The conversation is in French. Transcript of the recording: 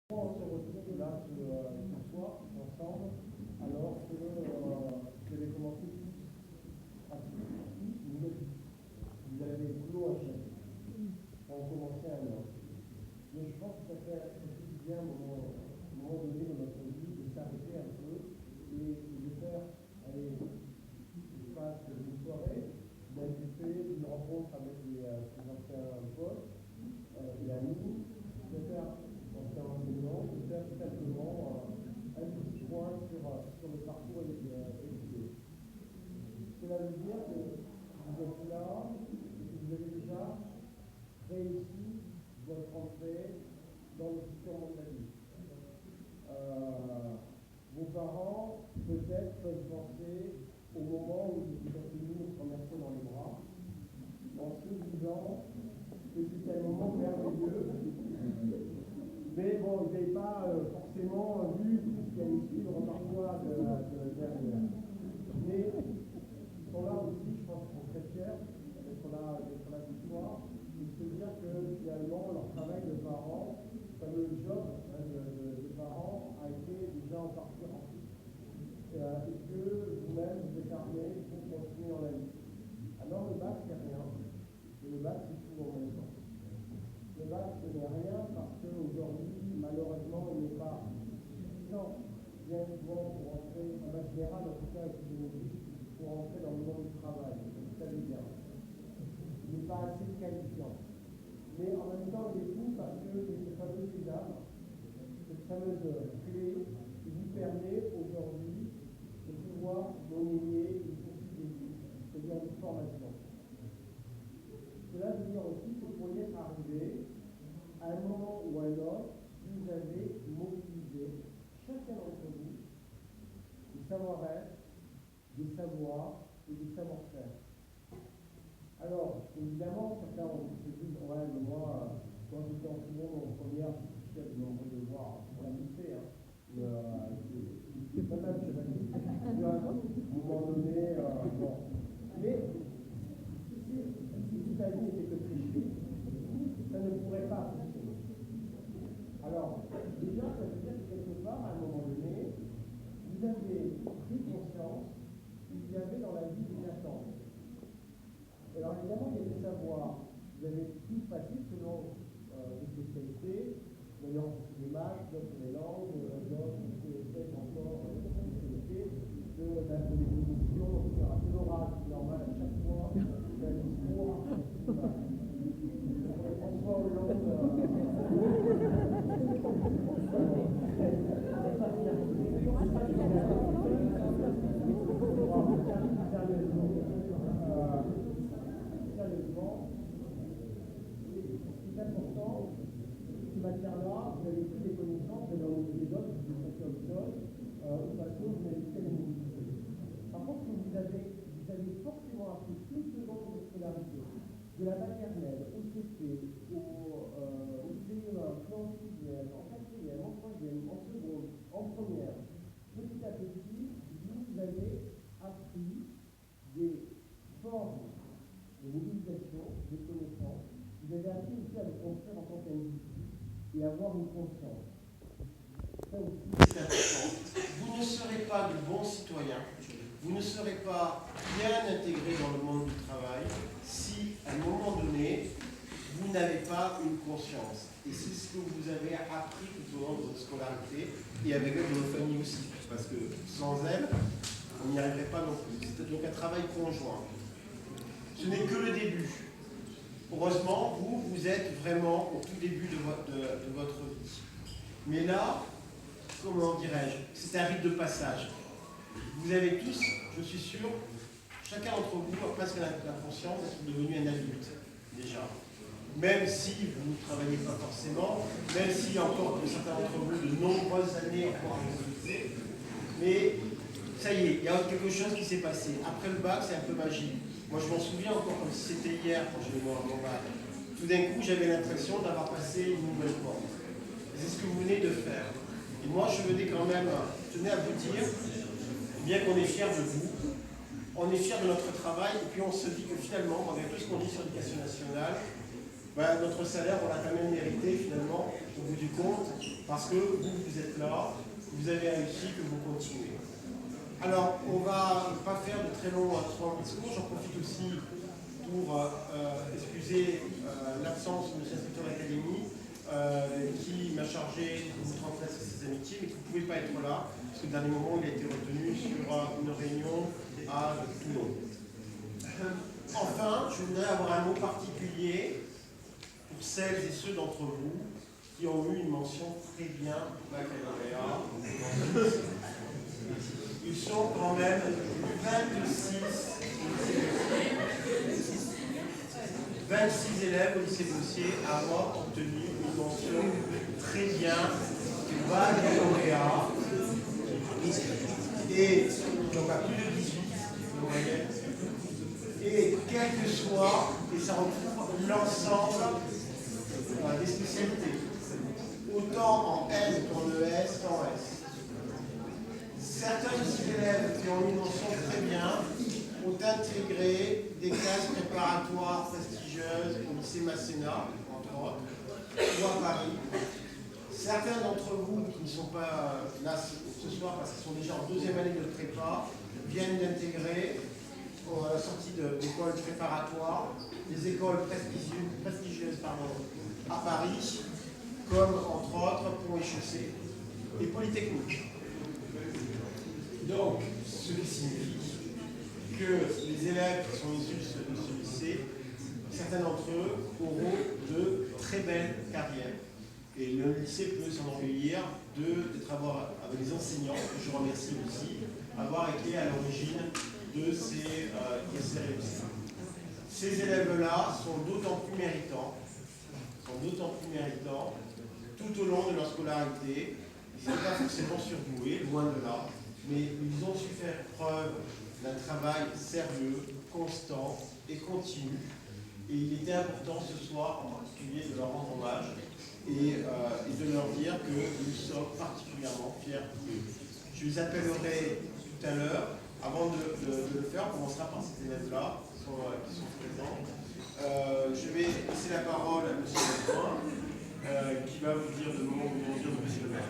On se retrouve là ce soir ensemble alors que vous avez commencé tous une nouvelle vie. Vous avez clos un chapitre pour en commencer un autre. Mais je pense que ça fait du bien à un moment donné dans notre vie de s'arrêter un peu et de faire, allez, je passe une soirée, d'un buffet, une rencontre avec les anciens potes et amis, de faire anciens enseignants, de faire tout simplement un petit point sur le parcours étudié. Cela veut dire que vous êtes là et que vous avez déjà réussi votre entrée dans le futur monde de la vie. Vos parents, peut-être, peuvent penser au moment où vous êtes venus nous remercier dans les bras, en se disant que c'était un moment merveilleux. Mais bon, vous n'avez pas forcément vu tout ce qui allait suivre parfois derrière. Mais ils sont là aussi, je pense qu'ils sont très fiers d'être là ce soir, et de se dire que finalement leur travail de parents, le fameux job de parents, a été déjà en partie rempli. Et que vous-même vous êtes armés pour continuer dans la vie. Alors le bac, c'est rien, et le bac, c'est tout en même temps. Le bac, ce n'est rien parce qu'aujourd'hui, malheureusement, il n'est pas suffisant, bien souvent, pour entrer, en base générale, en tout cas épidémiologique, pour entrer dans le monde du travail. Vous savez bien. Il n'est pas assez qualifiant. Mais en même temps, il est fou parce que c'est ce fameux sésame, cette fameuse clé qui vous permet aujourd'hui de pouvoir monnayer une poursuite des vies, c'est-à-dire une formation. Cela veut dire aussi que pour y être arrivé, à un moment ou à un autre, vous avez mobilisé, chacun d'entre vous, des savoir-être, des savoirs et des savoir-faire. Alors, évidemment, certains se disent, ouais, mais moi, quand j'étais en seconde ou en première, j'étais fier de nombreux devoirs pour la lycée. C'est pas mal, je vais dire. À un moment donné, bon. Mais si toute la vie n'était que tricherie, ça ne pourrait pas fonctionner. Alors, déjà, ça veut dire que quelque part, à un moment donné, vous avez pris conscience qu'il y avait dans la vie des attentes. Alors évidemment, il y a des savoirs. Vous avez tous passé selon des spécialités. D'ailleurs, des maths, d'autres des langues, d'autres peut-être encore des spécialités, de l'évolution, etc. C'est l'oral, c'est normal à chaque fois. Un discours. François Hollande. Sérieusement, ce qui est important, ces matières-là, vous avez pris des connaissances, vous avez en oublié d'autres, vous avez passé autre chose, parce que vous avez fait les mobilités. Par contre, vous avez forcément appris tout ce long de votre scolarité, de la maternelle, au CP, au CE1, puis en sixième, en quatrième, en troisième, en seconde, en première. Petit à petit, vous avez appris des formes de mobilisation, de connaissances. Vous avez appris aussi à vous construire en tant qu'individu et avoir une conscience. Ça aussi, c'est important. Vous ne serez pas de bons citoyens, vous ne serez pas bien intégrés dans le monde du travail si, à un moment donné, vous n'avez pas une conscience. Et c'est ce que vous avez appris tout au long de votre scolarité et avec l'aide de vos familles aussi. Parce que sans elles, on n'y arriverait pas non plus. C'est donc un travail conjoint. Ce n'est que le début. Heureusement, vous êtes vraiment au tout début de votre vie. Mais là, comment dirais-je, c'est un rite de passage. Vous avez tous, je suis sûr, chacun d'entre vous a presque la conscience d'être devenu un adulte, déjà. Même si vous ne travaillez pas forcément, même s'il y a encore pour certains d'entre vous de nombreuses années encore à réaliser, mais ça y est, il y a quelque chose qui s'est passé. Après le bac, c'est un peu magique. Moi, je m'en souviens encore comme si c'était hier quand j'ai eu mon bac. Tout d'un coup, j'avais l'impression d'avoir passé une nouvelle porte. C'est ce que vous venez de faire. Et moi, je tenais à vous dire, bien qu'on est fiers de vous, on est fiers de notre travail, et puis on se dit que finalement, malgré tout ce qu'on dit sur l'éducation nationale, notre salaire, on l'a quand même mérité finalement, au bout du compte, parce que vous êtes là, vous avez réussi, que vous continuez. Alors, on ne va pas faire de très longs discours, j'en profite aussi pour excuser l'absence de notre inspecteur d'académie qui m'a chargé de vous transmettre ses amitiés, mais qui ne pouvait pas être là, parce que au dernier moment, il a été retenu sur une réunion à Toulon. Enfin, je voudrais avoir un mot particulier pour celles et ceux d'entre vous qui ont eu une mention très bien baccalauréat. Ils sont quand même 26 élèves au lycée Bossier à avoir obtenu une mention très bien baccalauréat. Et donc à plus de 18, vous voyez. Et quel que soit, et ça recouvre l'ensemble des spécialités, autant en S qu'en ES qu'en S. Certains de ces élèves qui ont une mention très bien ont intégré des classes préparatoires prestigieuses au lycée Masséna, entre autres, ou à Paris. Certains d'entre vous qui ne sont pas là ce soir parce qu'ils sont déjà en deuxième année de prépa viennent d'intégrer à la sortie d'écoles préparatoires des écoles prestigieuses à Paris, comme entre autres Pont-et-Chaussée et Polytechnique. Donc, ce qui signifie que les élèves qui sont issus de ce lycée, certains d'entre eux auront de très belles carrières. Et le lycée peut s'enorgueillir d'être avec les enseignants, que je remercie aussi, avoir été à l'origine de ces réussites. Ces élèves-là sont d'autant plus méritants tout au long de leur scolarité. Ils ne sont pas forcément surdoués, loin de là, mais ils ont su faire preuve d'un travail sérieux, constant et continu. Et il était important ce soir, en particulier, de leur rendre hommage et de leur dire que nous sommes particulièrement fiers d'eux. Je les appellerai tout à l'heure. Avant de le faire, on commencera par ces élèves-là qui sont présents. Je vais laisser la parole à M. Lebrun, qui va vous dire le moment où vous dire de M. Lebrun.